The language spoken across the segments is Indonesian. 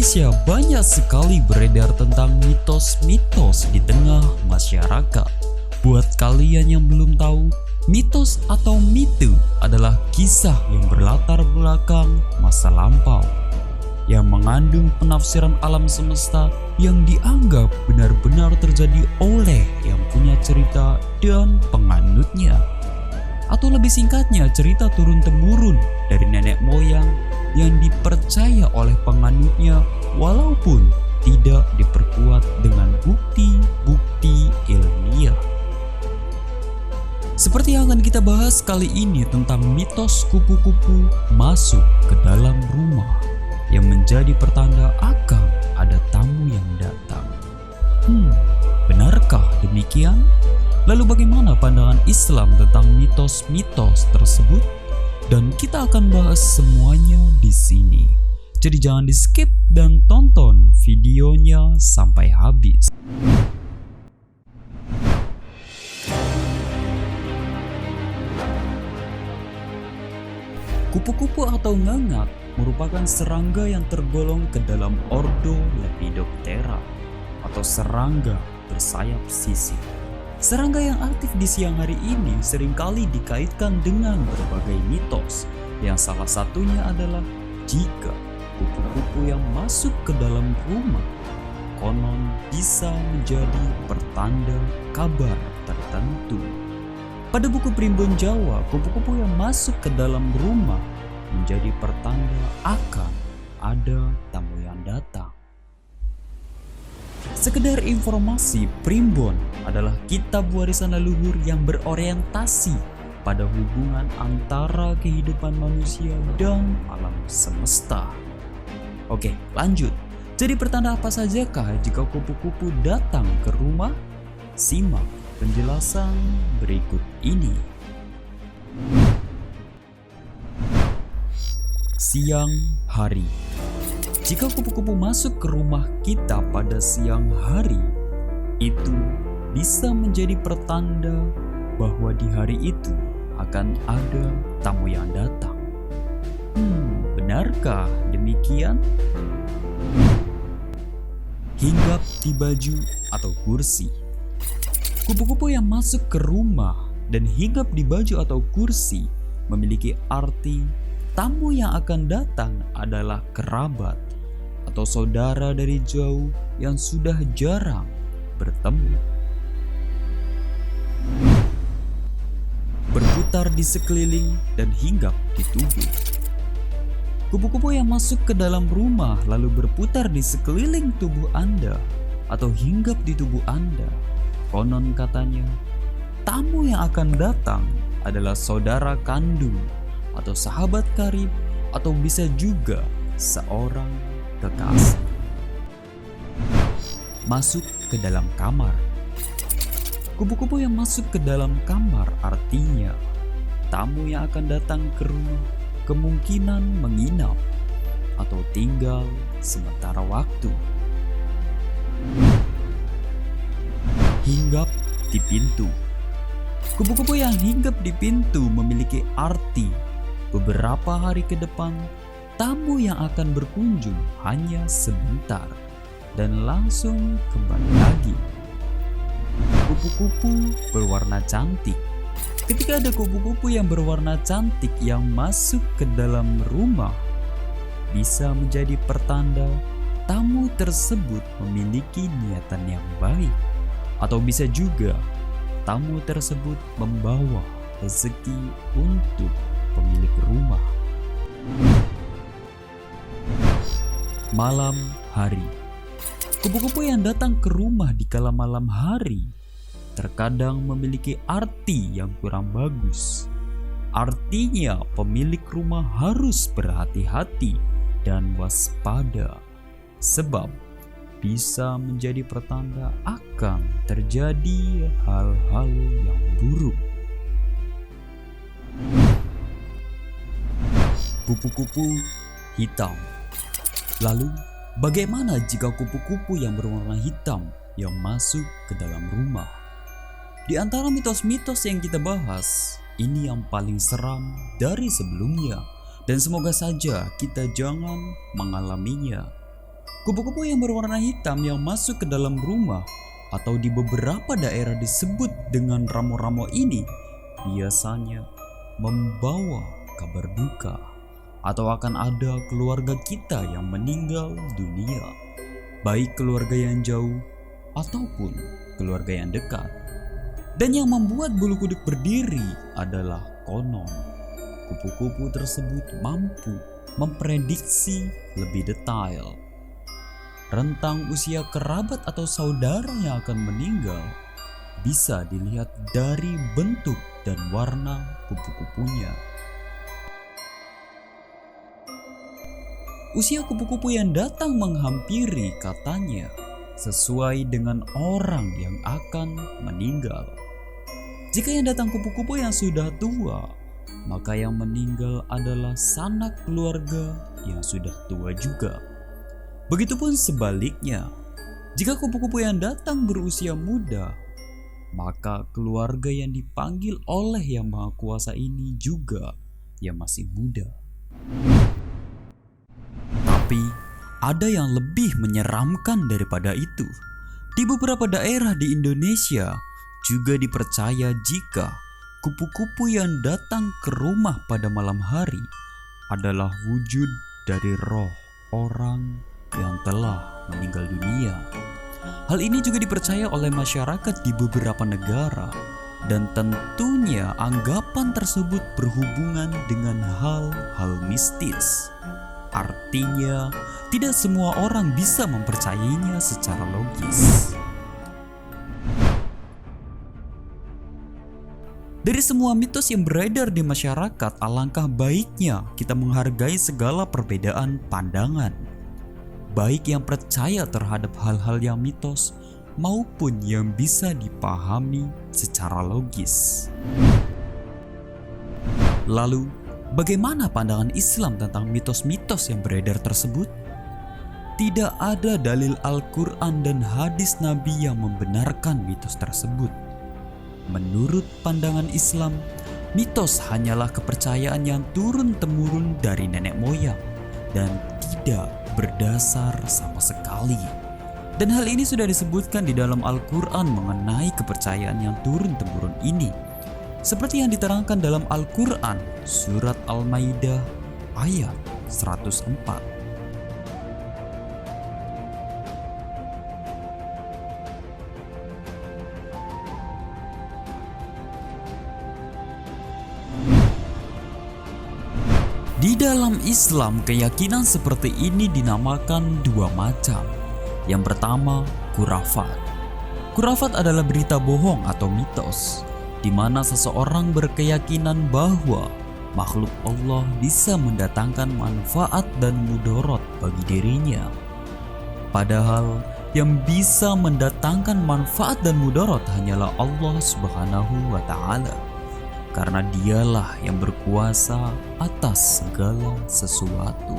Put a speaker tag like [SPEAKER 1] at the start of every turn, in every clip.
[SPEAKER 1] Indonesia banyak sekali beredar tentang mitos-mitos di tengah masyarakat. Buat kalian yang belum tahu, mitos atau mite adalah kisah yang berlatar belakang masa lampau, yang mengandung penafsiran alam semesta yang dianggap benar-benar terjadi oleh yang punya cerita dan penganutnya. Atau lebih singkatnya, cerita turun-temurun dari nenek moyang yang dipercaya oleh penganutnya walaupun tidak diperkuat dengan bukti-bukti ilmiah. Seperti yang akan kita bahas kali ini tentang mitos kupu-kupu masuk ke dalam rumah yang menjadi pertanda akan ada tamu yang datang. Benarkah demikian? Lalu bagaimana pandangan Islam tentang mitos-mitos tersebut? Dan kita akan bahas semuanya di sini. Jadi jangan di-skip dan tonton videonya sampai habis. Kupu-kupu atau ngangak merupakan serangga yang tergolong ke dalam ordo Lepidoptera atau serangga bersayap sisik. Serangga yang aktif di siang hari ini seringkali dikaitkan dengan berbagai mitos, yang salah satunya adalah jika kupu-kupu yang masuk ke dalam rumah konon bisa menjadi pertanda kabar tertentu. Pada buku Primbon Jawa, kupu-kupu yang masuk ke dalam rumah menjadi pertanda akan ada tamu yang datang. Sekedar informasi, Primbon adalah kitab warisan leluhur yang berorientasi pada hubungan antara kehidupan manusia dan alam semesta. Oke, lanjut. Jadi pertanda apa sajakah jika kupu-kupu datang ke rumah? Simak penjelasan berikut ini. Siang hari. Jika kupu-kupu masuk ke rumah kita pada siang hari, itu bisa menjadi pertanda bahwa di hari itu akan ada tamu yang datang. Benarkah demikian? Hinggap di baju atau kursi. Kupu-kupu yang masuk ke rumah dan hinggap di baju atau kursi memiliki arti tamu yang akan datang adalah kerabat atau saudara dari jauh yang sudah jarang bertemu. Berputar di sekeliling dan hinggap di tubuh. Kupu-kupu yang masuk ke dalam rumah lalu berputar di sekeliling tubuh Anda atau hinggap di tubuh Anda, konon katanya tamu yang akan datang adalah saudara kandung atau sahabat karib, atau bisa juga seorang kekasih. Masuk ke dalam kamar. Kupu-kupu yang masuk ke dalam kamar artinya tamu yang akan datang ke rumah kemungkinan menginap atau tinggal sementara waktu. Hinggap di pintu. Kupu-kupu yang hinggap di pintu memiliki arti beberapa hari ke depan tamu yang akan berkunjung hanya sebentar dan langsung kembali lagi. Kupu-kupu berwarna cantik. Ketika ada kupu-kupu yang berwarna cantik yang masuk ke dalam rumah, bisa menjadi pertanda tamu tersebut memiliki niatan yang baik, atau bisa juga tamu tersebut membawa rezeki untuk pemilik rumah. Malam hari. Kupu-kupu yang datang ke rumah di kala malam hari terkadang memiliki arti yang kurang bagus. Artinya pemilik rumah harus berhati-hati dan waspada, sebab bisa menjadi pertanda akan terjadi hal-hal yang buruk. Kupu-kupu hitam. Lalu, bagaimana jika kupu-kupu yang berwarna hitam yang masuk ke dalam rumah? Di antara mitos-mitos yang kita bahas, ini yang paling seram dari sebelumnya, dan semoga saja kita jangan mengalaminya. Kupu-kupu yang berwarna hitam yang masuk ke dalam rumah atau di beberapa daerah disebut dengan ramo-ramo ini biasanya membawa kabar duka atau akan ada keluarga kita yang meninggal dunia, baik keluarga yang jauh ataupun keluarga yang dekat. Dan yang membuat bulu kuduk berdiri adalah konon kupu-kupu tersebut mampu memprediksi lebih detail rentang usia kerabat atau saudara yang akan meninggal bisa dilihat dari bentuk dan warna kupu-kupunya. Usia kupu-kupu yang datang menghampiri katanya sesuai dengan orang yang akan meninggal. Jika yang datang kupu-kupu yang sudah tua, maka yang meninggal adalah sanak keluarga yang sudah tua juga. Begitupun sebaliknya, jika kupu-kupu yang datang berusia muda, maka keluarga yang dipanggil oleh Yang Maha Kuasa ini juga yang masih muda. Tapi ada yang lebih menyeramkan daripada itu. Di beberapa daerah di Indonesia juga dipercaya jika kupu-kupu yang datang ke rumah pada malam hari adalah wujud dari roh orang yang telah meninggal dunia. Hal ini juga dipercaya oleh masyarakat di beberapa negara, dan tentunya anggapan tersebut berhubungan dengan hal-hal mistis. Artinya, tidak semua orang bisa mempercayainya secara logis. Dari semua mitos yang beredar di masyarakat, alangkah baiknya kita menghargai segala perbedaan pandangan, baik yang percaya terhadap hal-hal yang mitos maupun yang bisa dipahami secara logis. Lalu, bagaimana pandangan Islam tentang mitos-mitos yang beredar tersebut? Tidak ada dalil Al-Quran dan hadis Nabi yang membenarkan mitos tersebut. Menurut pandangan Islam, mitos hanyalah kepercayaan yang turun-temurun dari nenek moyang dan tidak berdasar sama sekali. Dan hal ini sudah disebutkan di dalam Al-Quran mengenai kepercayaan yang turun-temurun ini, seperti yang diterangkan dalam Al-Quran surat Al-Maidah ayat 104. Di dalam Islam, keyakinan seperti ini dinamakan dua macam. Yang pertama, khurafat. Khurafat adalah berita bohong atau mitos, di mana seseorang berkeyakinan bahwa makhluk Allah bisa mendatangkan manfaat dan mudarat bagi dirinya. Padahal yang bisa mendatangkan manfaat dan mudarat hanyalah Allah Subhanahu wa Ta'ala, karena dialah yang berkuasa atas segala sesuatu.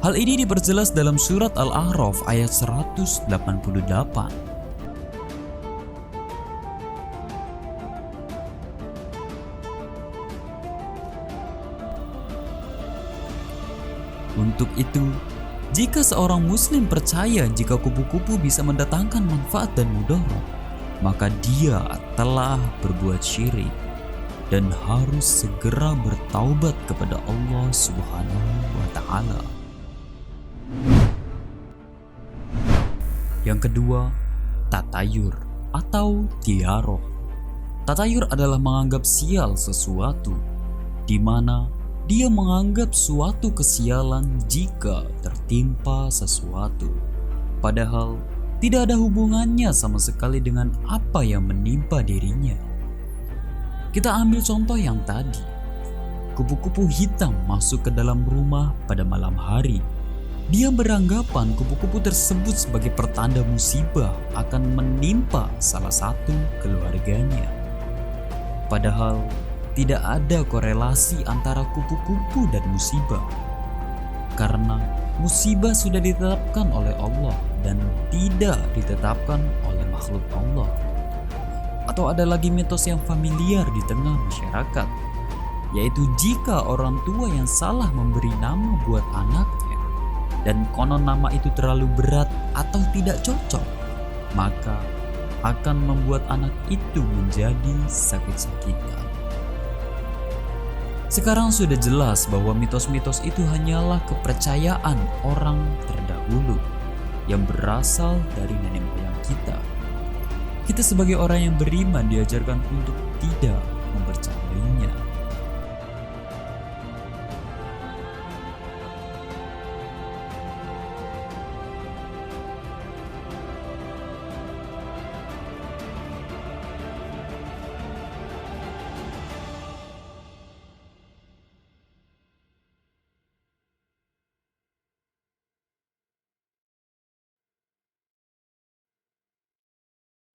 [SPEAKER 1] Hal ini diperjelas dalam surat Al-A'raf ayat 188. Untuk itu, jika seorang muslim percaya jika kupu-kupu bisa mendatangkan manfaat dan mudarat, maka dia telah berbuat syirik dan harus segera bertaubat kepada Allah Subhanahu wa Ta'ala. Yang kedua, tatayur atau tiaroh. Tatayur adalah menganggap sial sesuatu, di mana dia menganggap suatu kesialan jika tertimpa sesuatu, padahal tidak ada hubungannya sama sekali dengan apa yang menimpa dirinya. Kita ambil contoh yang tadi. Kupu-kupu hitam masuk ke dalam rumah pada malam hari. Dia beranggapan kupu-kupu tersebut sebagai pertanda musibah akan menimpa salah satu keluarganya. Padahal tidak ada korelasi antara kupu-kupu dan musibah, karena musibah sudah ditetapkan oleh Allah dan tidak ditetapkan oleh makhluk Allah. Atau ada lagi mitos yang familiar di tengah masyarakat, yaitu jika orang tua yang salah memberi nama buat anaknya dan konon nama itu terlalu berat atau tidak cocok, maka akan membuat anak itu menjadi sakit-sakitan. Sekarang sudah jelas bahwa mitos-mitos itu hanyalah kepercayaan orang terdahulu yang berasal dari nenek moyang kita. Kita sebagai orang yang beriman diajarkan untuk tidak